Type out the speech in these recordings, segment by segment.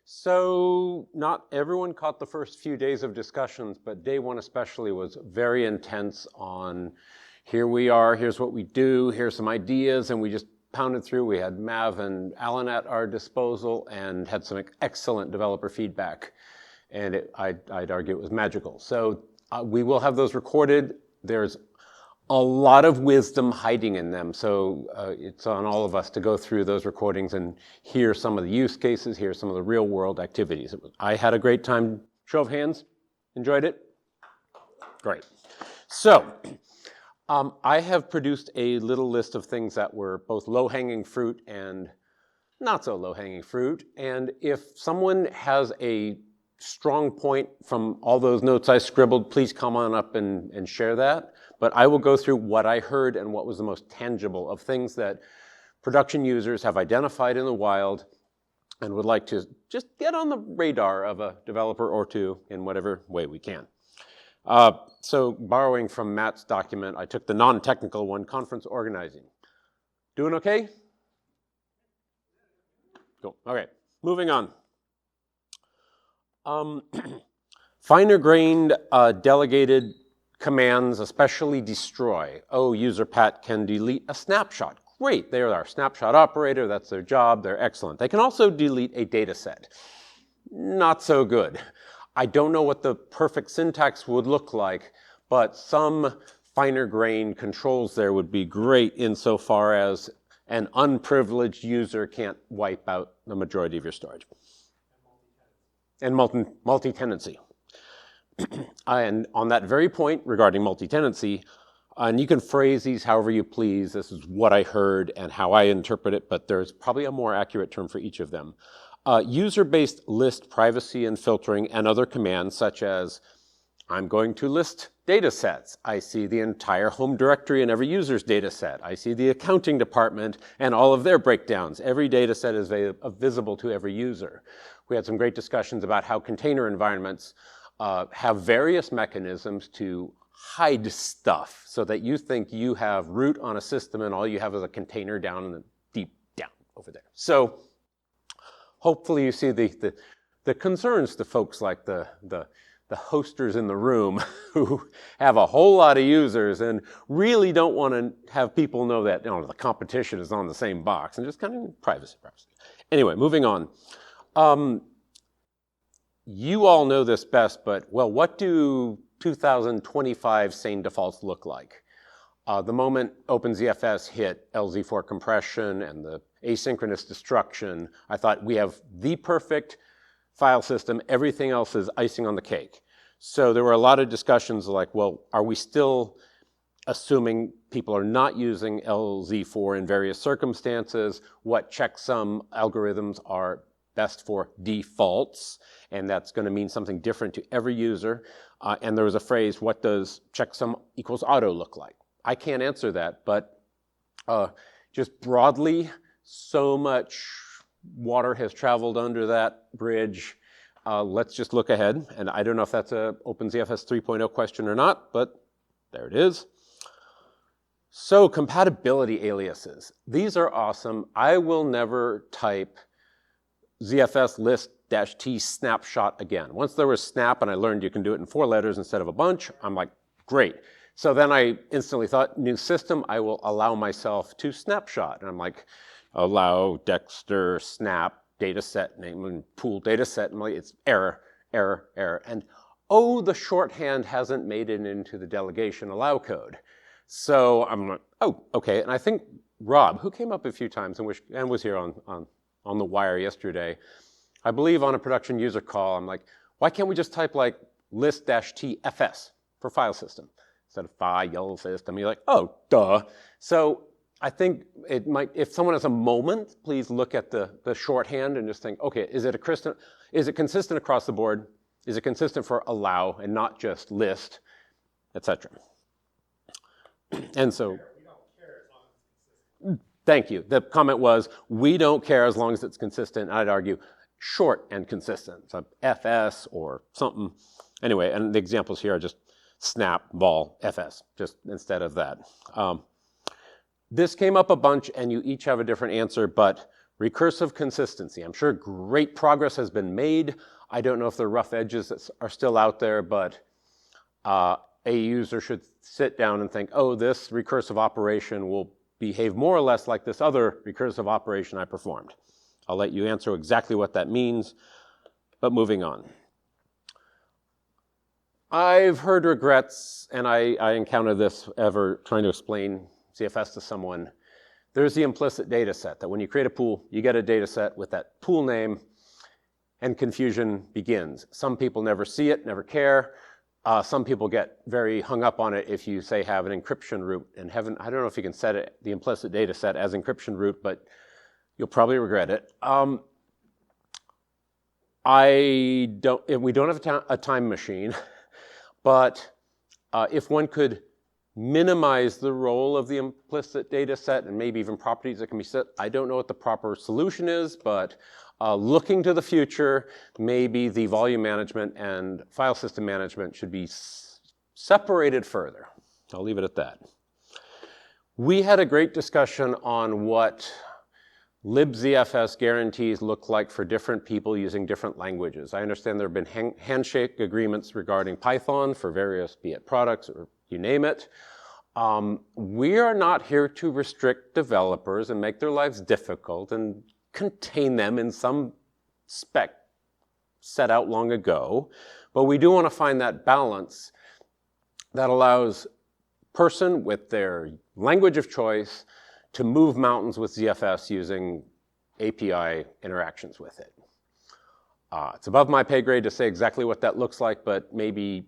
So not everyone caught the first few days of discussions, but day one especially was very intense on here we are, here's what we do, here's some ideas, and we just pounded through. We had Mav and Alan at our disposal and had some excellent developer feedback. And I'd argue it was magical. So we will have those recorded. There's a lot of wisdom hiding in them. So it's on all of us to go through those recordings and hear some of the use cases, hear some of the real world activities. I had a great time. Show of hands. Enjoyed it? Great. So I have produced a little list of things that were both low-hanging fruit and not so low-hanging fruit. And if someone has a strong point from all those notes I scribbled, please come on up and share that. But I will go through what I heard and what was the most tangible of things that production users have identified in the wild and would like to just get on the radar of a developer or two in whatever way we can. So borrowing from Matt's document, I took the non-technical one, conference organizing. Doing okay? Cool. Okay, moving on. Finer-grained delegated commands, especially destroy. Oh, user Pat can delete a snapshot. Great, they're our snapshot operator, that's their job, they're excellent. They can also delete a data set. Not so good. I don't know what the perfect syntax would look like, but some finer-grained controls there would be great insofar as an unprivileged user can't wipe out the majority of your storage. And multi-tenancy. And on that very point regarding multi-tenancy, and you can phrase these however you please, this is what I heard and how I interpret it, but there's probably a more accurate term for each of them. User-based list privacy and filtering and other commands such as, I'm going to list data sets. I see the entire home directory in every user's data set. I see the accounting department and all of their breakdowns. Every data set is visible to every user. We had some great discussions about how container environments have various mechanisms to hide stuff so that you think you have root on a system and all you have is a container down in the deep down over there. So hopefully you see the concerns to folks like the hosters in the room who have a whole lot of users and really don't want to have people know that the competition is on the same box and just kind of privacy. Anyway, moving on. You all know this best, but well, what do 2025 sane defaults look like? The moment OpenZFS hit LZ4 compression and the asynchronous destruction, I thought we have the perfect file system. Everything else is icing on the cake. So there were a lot of discussions like, well, are we still assuming people are not using LZ4 in various circumstances? What checksum algorithms are best for defaults? And that's going to mean something different to every user. And there was a phrase, what does checksum equals auto look like? I can't answer that, but just broadly, so much water has traveled under that bridge. Let's just look ahead. And I don't know if that's a OpenZFS 3.0 question or not, but there it is. So compatibility aliases. These are awesome. I will never type ZFS list-t snapshot again. Once there was snap and I learned you can do it in 4 letters instead of a bunch, I'm like, great. So then I instantly thought, new system, I will allow myself to snapshot. And I'm like, allow Dexter snap dataset name and pool dataset. And like, it's error, error, error. And oh, the shorthand hasn't made it into the delegation allow code. So I'm like, oh, okay. And I think Rob, who came up a few times and was here on the wire yesterday, I believe on a production user call, I'm like, why can't we just type like list-tfs for file system instead of file system? You're like, oh, duh. So I think it might, if someone has a moment, please look at the shorthand and just think, okay, is it consistent across the board? Is it consistent for allow and not just list, etc.? And so, thank you. The comment was, we don't care as long as it's consistent. I'd argue short and consistent. So FS or something. Anyway, and the examples here are just snap, vol, FS, just instead of that. This came up a bunch and you each have a different answer, but Recursive consistency. I'm sure great progress has been made. I don't know if the rough edges that are still out there, but a user should sit down and think, oh, this recursive operation will behave more or less like this other recursive operation I performed. I'll let you answer exactly what that means, but moving on. I've heard regrets, and I encounter this ever trying to explain ZFS to someone. There's the implicit data set, that when you create a pool, you get a data set with that pool name, and confusion begins. Some people never see it, never care. Some people get very hung up on it if you, say, have an encryption root. And I don't know if you can set it, the implicit data set as encryption root, but you'll probably regret it. We don't have a time machine, but if one could minimize the role of the implicit data set and maybe even properties that can be set, I don't know what the proper solution is, but looking to the future, maybe the volume management and file system management should be separated further. I'll leave it at that. We had a great discussion on what libZFS guarantees look like for different people using different languages. I understand there have been handshake agreements regarding Python for various, be it products or you name it. We are not here to restrict developers and make their lives difficult and contain them in some spec set out long ago, but we do want to find that balance that allows person with their language of choice to move mountains with ZFS using API interactions with it. It's above my pay grade to say exactly what that looks like, but maybe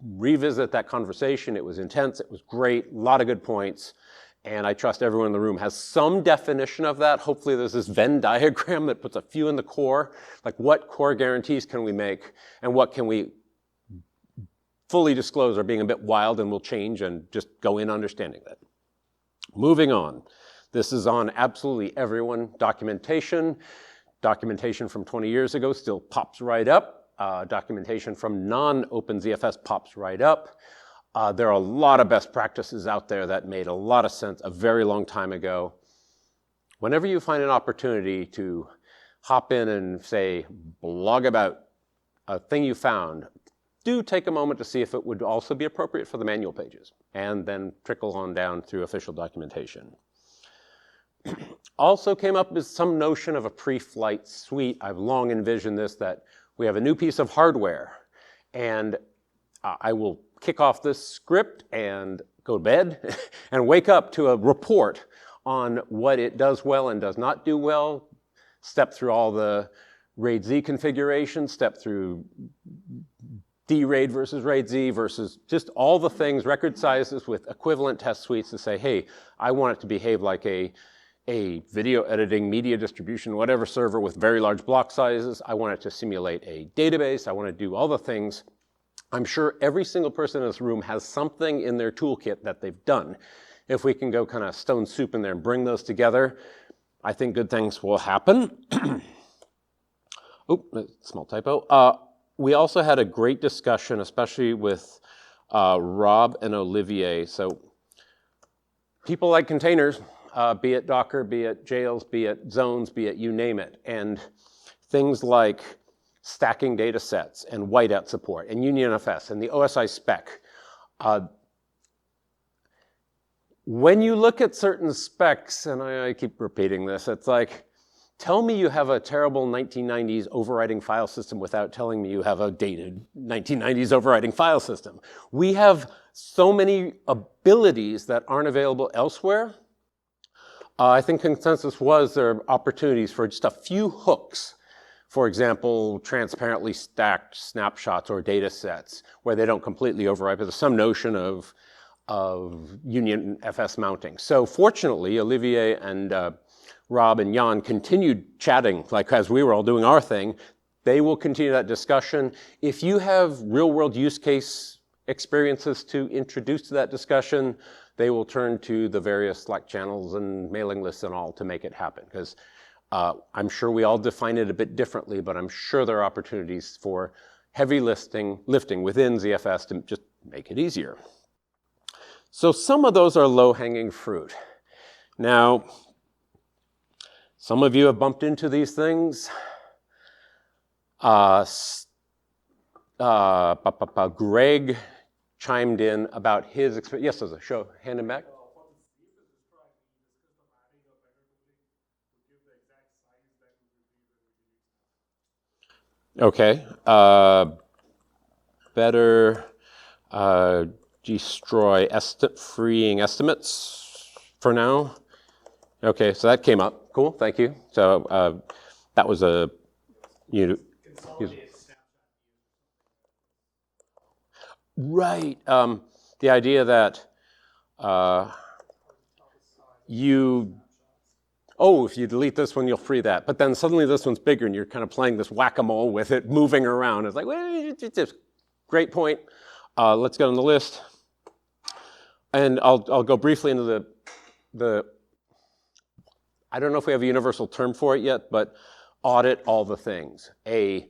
revisit that conversation. It was intense, it was great, a lot of good points, and I trust everyone in the room has some definition of that. Hopefully there's this Venn diagram that puts a few in the core, like what core guarantees can we make and what can we fully disclose are being a bit wild and will change and just go in understanding that. Moving on. This is on absolutely everyone. Documentation. Documentation from 20 years ago still pops right up. Documentation from non-OpenZFS pops right up. There are a lot of best practices out there that made a lot of sense a very long time ago. Whenever you find an opportunity to hop in and, say, blog about a thing you found, do take a moment to see if it would also be appropriate for the manual pages, and then trickle on down through official documentation. Also came up with some notion of a pre-flight suite. I've long envisioned this, that we have a new piece of hardware, and I will kick off this script and go to bed and wake up to a report on what it does well and does not do well, step through all the RAID Z configurations, step through D-RAID versus RAID Z versus just all the things, record sizes with equivalent test suites to say, hey, I want it to behave like a video editing, media distribution, whatever server with very large block sizes. I want it to simulate a database. I want to do all the things. I'm sure every single person in this room has something in their toolkit that they've done. If we can go kind of stone soup in there and bring those together, I think good things will happen. Oh, small typo. We also had a great discussion, especially with Rob and Olivier. So people like containers, be it Docker, be it jails, be it zones, be it you name it. And things like stacking data sets and whiteout support and UnionFS and the OSI spec. When you look at certain specs, and I keep repeating this, it's like, tell me you have a terrible 1990s overriding file system without telling me you have a dated 1990s overriding file system. We have so many abilities that aren't available elsewhere. I think consensus was there are opportunities for just a few hooks. For example, transparently stacked snapshots or data sets where they don't completely override, but there's some notion of UnionFS mounting. So fortunately, Olivier and Rob and Jan continued chatting, like as we were all doing our thing. They will continue that discussion. If you have real-world use case experiences to introduce to that discussion, they will turn to the various Slack channels and mailing lists and all to make it happen. Because I'm sure we all define it a bit differently, but I'm sure there are opportunities for heavy lifting within ZFS to just make it easier. So some of those are low-hanging fruit. Now, Some of you have bumped into these things. Greg chimed in about his experience. Yes, there's a show. Hand him back. Okay. Better destroy freeing estimates for now. Okay, so that came up. Cool, thank you. So that was a right. The idea that if you delete this one, you'll free that. But then suddenly this one's bigger and you're kind of playing this whack-a-mole with it, moving around. It's like, well, great point. Let's get on the list. And I'll go briefly into the I don't know if we have a universal term for it yet, but audit all the things. A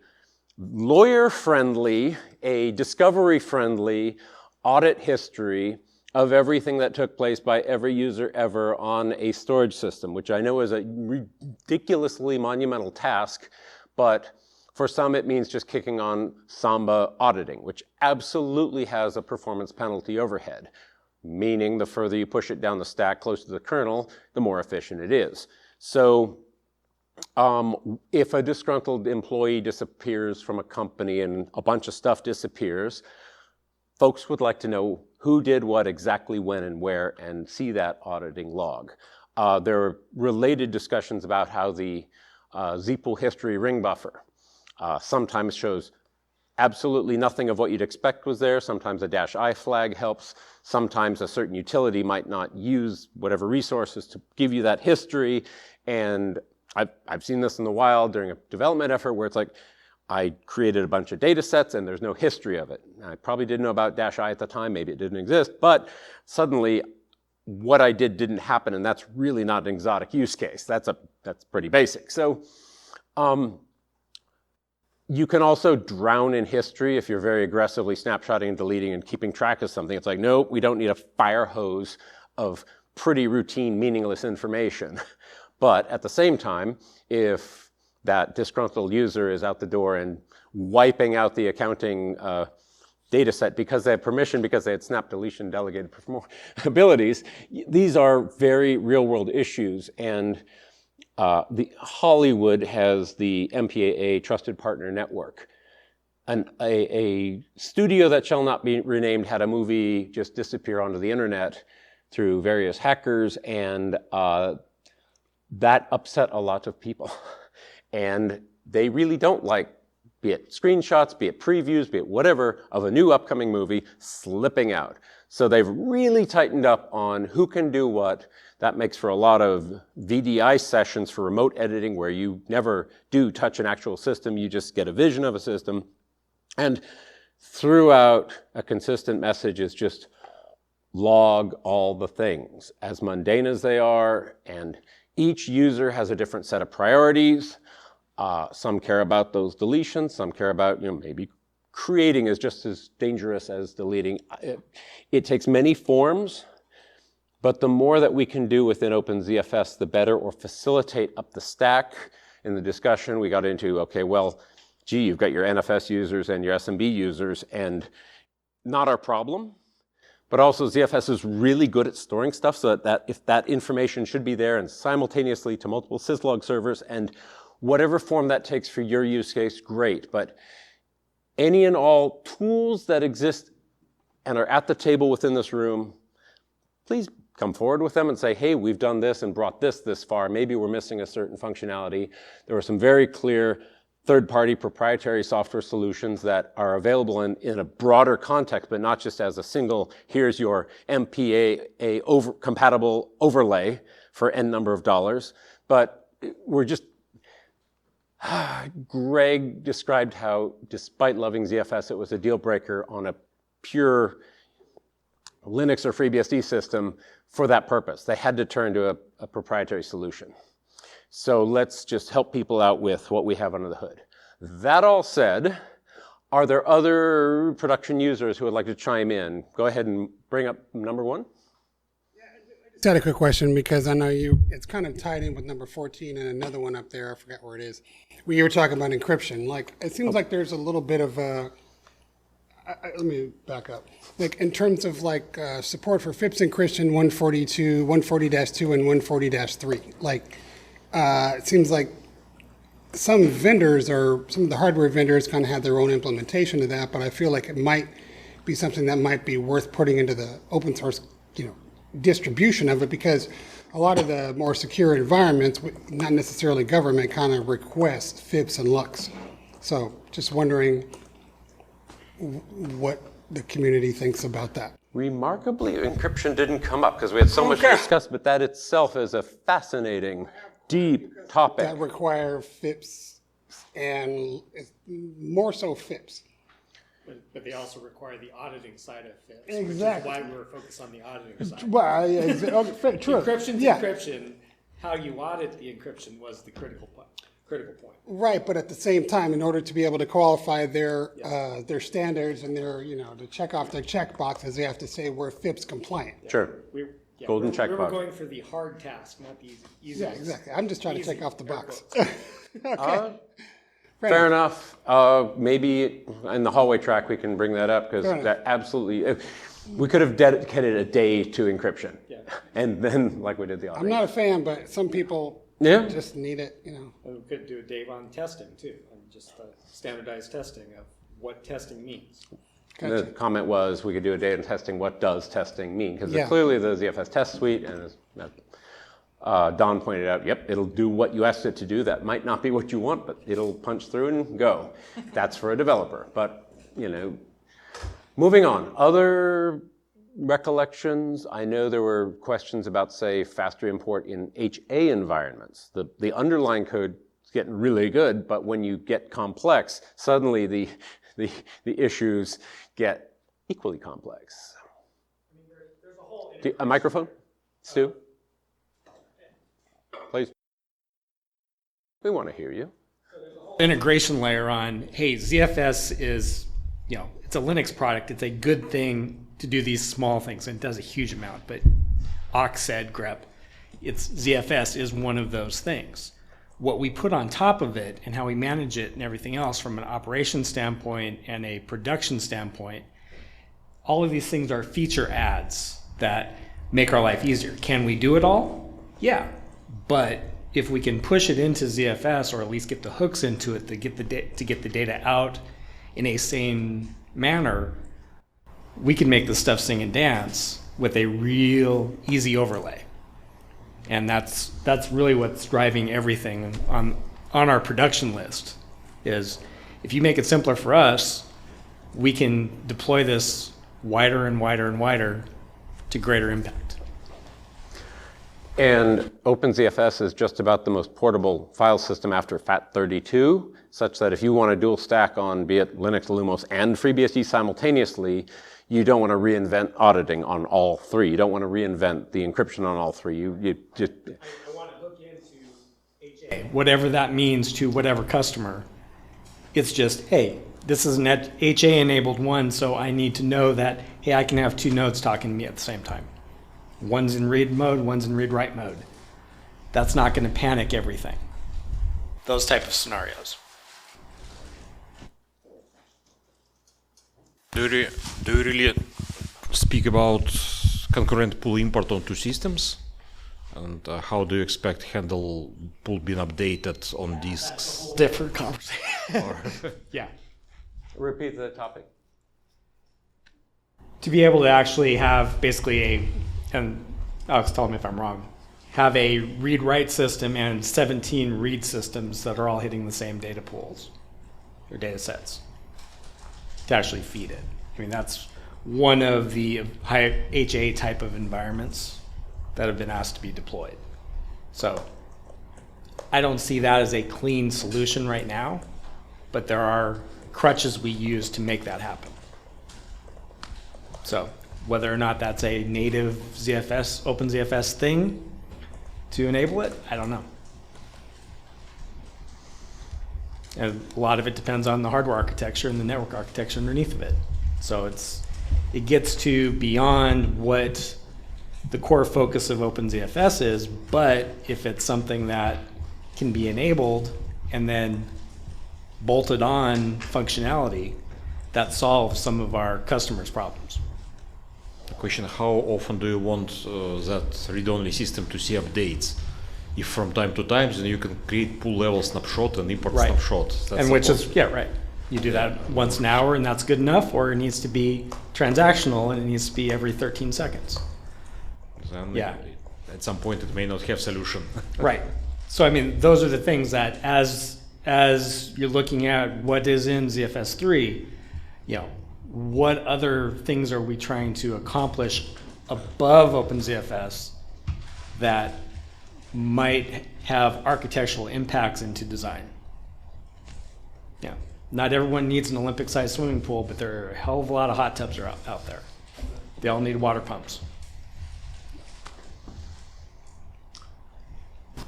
lawyer-friendly, a discovery-friendly audit history of everything that took place by every user ever on a storage system, which I know is a ridiculously monumental task, but for some it means just kicking on Samba auditing, which absolutely has a performance penalty overhead, meaning the further you push it down the stack close to the kernel, the more efficient it is. So if a disgruntled employee disappears from a company and a bunch of stuff disappears, folks would like to know who did what exactly when and where and see that auditing log. There are related discussions about how the ZPool history ring buffer sometimes shows absolutely nothing of what you'd expect was there. Sometimes a -I flag helps. Sometimes a certain utility might not use whatever resources to give you that history. And I've seen this in the wild during a development effort where it's like, I created a bunch of data sets and there's no history of it. I probably didn't know about -I at the time, maybe it didn't exist, but suddenly what I did didn't happen, and that's really not an exotic use case. That's pretty basic. So you can also drown in history if you're very aggressively snapshotting and deleting and keeping track of something. It's like, no, we don't need a fire hose of pretty routine, meaningless information. But at the same time, if that disgruntled user is out the door and wiping out the accounting data set because they had permission, because they had snap deletion delegated abilities, these are very real world issues. And the Hollywood has the MPAA Trusted Partner Network. And a studio that shall not be renamed had a movie just disappear onto the internet through various hackers, and that upset a lot of people. And they really don't like, be it screenshots, be it previews, be it whatever, of a new upcoming movie slipping out. So they've really tightened up on who can do what. That makes for a lot of VDI sessions for remote editing where you never do touch an actual system, you just get a vision of a system. And throughout, a consistent message is just log all the things, as mundane as they are, and each user has a different set of priorities. Some care about those deletions, some care about, maybe creating is just as dangerous as deleting. It takes many forms, but the more that we can do within OpenZFS, the better, or facilitate up the stack. In the discussion, we got into, okay, well, gee, you've got your NFS users and your SMB users, and not our problem. But also ZFS is really good at storing stuff so that if that information should be there and simultaneously to multiple syslog servers, and whatever form that takes for your use case, great. But any and all tools that exist and are at the table within this room, please come forward with them and say, hey, we've done this and brought this far. Maybe we're missing a certain functionality. There were some very clear third-party proprietary software solutions that are available in a broader context, but not just as a single, here's your MPAA compatible overlay for N number of dollars. But we're just, Greg described how, despite loving ZFS, it was a deal breaker on a pure Linux or FreeBSD system for that purpose. They had to turn to a proprietary solution. So let's just help people out with what we have under the hood. That all said, are there other production users who would like to chime in? Go ahead and bring up number one. Yeah, I had a quick question because I know it's kind of tied in with number 14 and another one up there. I forgot where it is. We were talking about encryption. Like, it seems like there's a little bit of let me back up. Like, in terms of like support for FIPS encryption 142, 140-2, and 140-3. Like, it seems like some vendors or some of the hardware vendors kind of have their own implementation of that, but I feel like it might be something that might be worth putting into the open source, distribution of it, because a lot of the more secure environments, not necessarily government, kind of request FIPS and LUX. So just wondering what the community thinks about that. Remarkably, encryption didn't come up because we had so much to discuss, but that itself is a fascinating, deep topic. That require FIPS and more so FIPS. But they also require the auditing side of FIPS, Exactly. which is why we're focused on the auditing side. Well, true. Encryption's encryption. How you audit the encryption was the critical point. Right, but at the same time, in order to be able to qualify their standards and their, to check off their check boxes, they have to say we're FIPS compliant. Yeah. Sure. Golden check box. We were going for the hard task, not the easy. Yeah, exactly. I'm just trying to check off the box. Okay. Fair enough. Maybe in the hallway track we can bring that up because that absolutely, we could have dedicated a day to encryption, and then like we did the auditing. I'm not a fan, but some people just need it. We could do a day on testing too, and just standardized testing of what testing means. Gotcha. The comment was we could do a day on testing. What does testing mean? Because clearly the ZFS test suite, and as Don pointed out, it'll do what you asked it to do. That might not be what you want, but it'll punch through and go. That's for a developer. But, moving on. Other recollections, I know there were questions about, say, faster import in HA environments. The underlying code is getting really good, but when you get complex, suddenly the issues get equally complex. I mean, there's a whole a microphone? Stu? Please. We want to hear you. Integration layer on, hey, ZFS is, it's a Linux product. It's a good thing to do these small things, and it does a huge amount. But OXED, grep, ZFS is one of those things. What we put on top of it and how we manage it and everything else from an operation standpoint and a production standpoint, all of these things are feature adds that make our life easier. Can we do it all? Yeah. But if we can push it into ZFS, or at least get the hooks into it to get the data out in a sane manner, we can make the stuff sing and dance with a real easy overlay. And that's really what's driving everything on our production list. Is if you make it simpler for us, we can deploy this wider and wider and wider to greater impact. And OpenZFS is just about the most portable file system after FAT32, such that if you want to dual stack on, be it Linux, Lumos, and FreeBSD simultaneously, you don't want to reinvent auditing on all three. You don't want to reinvent the encryption on all three. You just... I want to hook into HA. Whatever that means to whatever customer. It's just, hey, this is an HA-enabled one, so I need to know that, hey, I can have two nodes talking to me at the same time. One's in read mode, one's in read-write mode. That's not going to panic everything. Those type of scenarios. Do you really speak about concurrent pull import on two systems? And how do you expect handle pull being updated on disks? Different conversation. Yeah. Repeat the topic. To be able to actually have basically and Alex, tell me if I'm wrong, have a read-write system and 17 read systems that are all hitting the same data pools or data sets to actually feed it. I mean, that's one of the high HA type of environments that have been asked to be deployed. So I don't see that as a clean solution right now, but there are crutches we use to make that happen. So whether or not that's a native ZFS, OpenZFS thing to enable it, I don't know. And a lot of it depends on the hardware architecture and the network architecture underneath of it. So it gets to beyond what the core focus of OpenZFS is, but if it's something that can be enabled and then bolted on functionality, that solves some of our customers' problems. The question, how often do you want that read-only system to see updates? If from time to time, then you can create pool level snapshot and import Right. snapshot. That's And which is, yeah, right. You do that once an hour and that's good enough, or it needs to be transactional and it needs to be every 13 seconds. Then Yeah. at some point it may not have solution. Right. So, I mean, those are the things that as you're looking at what is in ZFS 3, you know, what other things are we trying to accomplish above OpenZFS that might have architectural impacts into design? Yeah. Not everyone needs an Olympic-sized swimming pool, but there are a hell of a lot of hot tubs out there. They all need water pumps.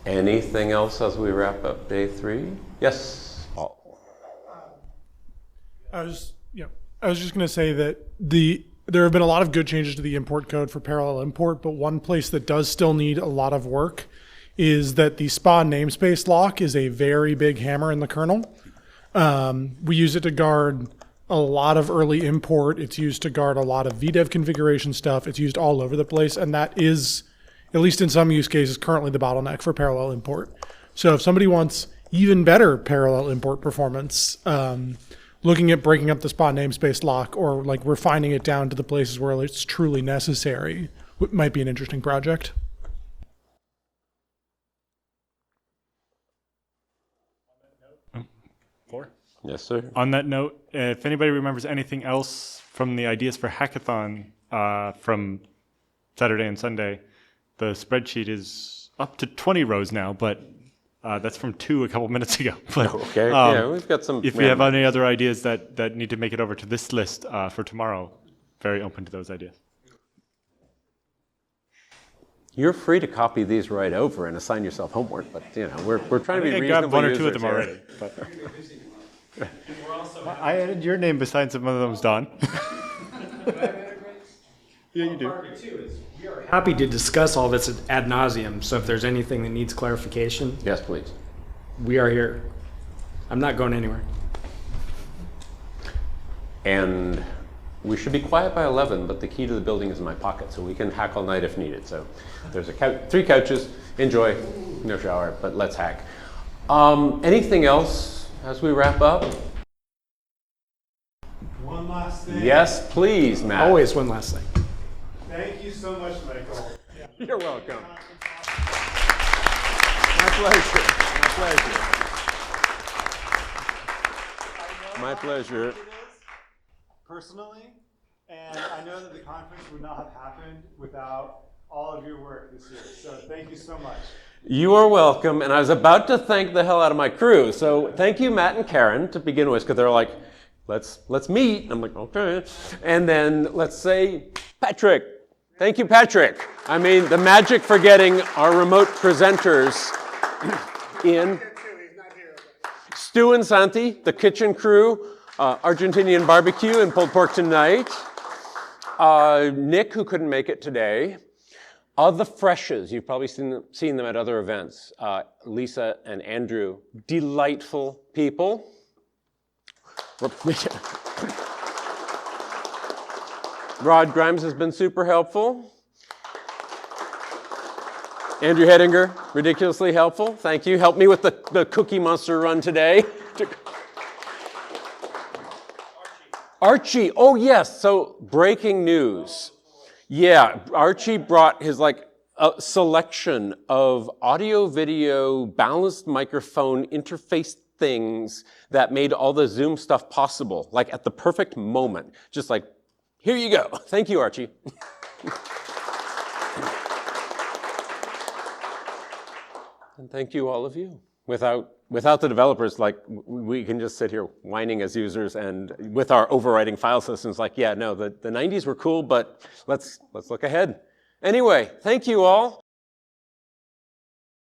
Anything else as we wrap up day 3? Yes, Paul. I was just going to say that there have been a lot of good changes to the import code for parallel import, but one place that does still need a lot of work is that the SPA namespace lock is a very big hammer in the kernel. We use it to guard a lot of early import. It's used to guard a lot of VDEV configuration stuff. It's used all over the place, and that is, at least in some use cases, currently the bottleneck for parallel import. So if somebody wants even better parallel import performance, looking at breaking up the SPA namespace lock or like refining it down to the places where it's truly necessary might be an interesting project. Yes, sir. On that note, if anybody remembers anything else from the ideas for hackathon from Saturday and Sunday, the spreadsheet is up to 20 rows now, but that's from 2 a couple minutes ago. But, Okay, yeah, we've got some. if you have any other ideas that need to make it over to this list for tomorrow, very open to those ideas. You're free to copy these right over and assign yourself homework, but you know, we're trying to be I reasonable grabbed 1 or 2 of users them here. already. But I added your name beside some of them's Don. Yeah, you do. Happy to discuss all this ad nauseum, so if there's anything that needs clarification, Yes, please. we are here. I'm not going anywhere. And we should be quiet by 11, but the key to the building is in my pocket, so we can hack all night if needed. So there's 3 couches, enjoy, no shower, but let's hack. Anything else as we wrap up? One last thing. Yes, please, Matt. Always one last thing. Thank you so much, Michael. You're welcome. My pleasure. My pleasure. My pleasure. Personally, and I know that the conference would not have happened without all of your work this year. So thank you so much. You are welcome, and I was about to thank the hell out of my crew. So thank you, Matt and Karen, to begin with, because they're like, let's meet. And I'm like, okay. And then let's say Patrick. Thank you, Patrick. I mean, the magic for getting our remote presenters in. Stu and Santi, the kitchen crew, Argentinian barbecue and pulled pork tonight. Nick, who couldn't make it today. The Freshes, you've probably seen them at other events. Lisa and Andrew, delightful people. Rod Grimes has been super helpful. Andrew Hedinger, ridiculously helpful. Thank you. Helped me with the Cookie Monster run today. Archie, oh yes, so breaking news. Yeah, Archie brought his selection of audio, video, balanced microphone interface things that made all the Zoom stuff possible, like at the perfect moment. Just like, here you go. Thank you, Archie. And thank you, all of you. Without the developers, we can just sit here whining as users, and with our overriding file systems, yeah, no, the 90s were cool, but let's look ahead. Anyway, thank you all.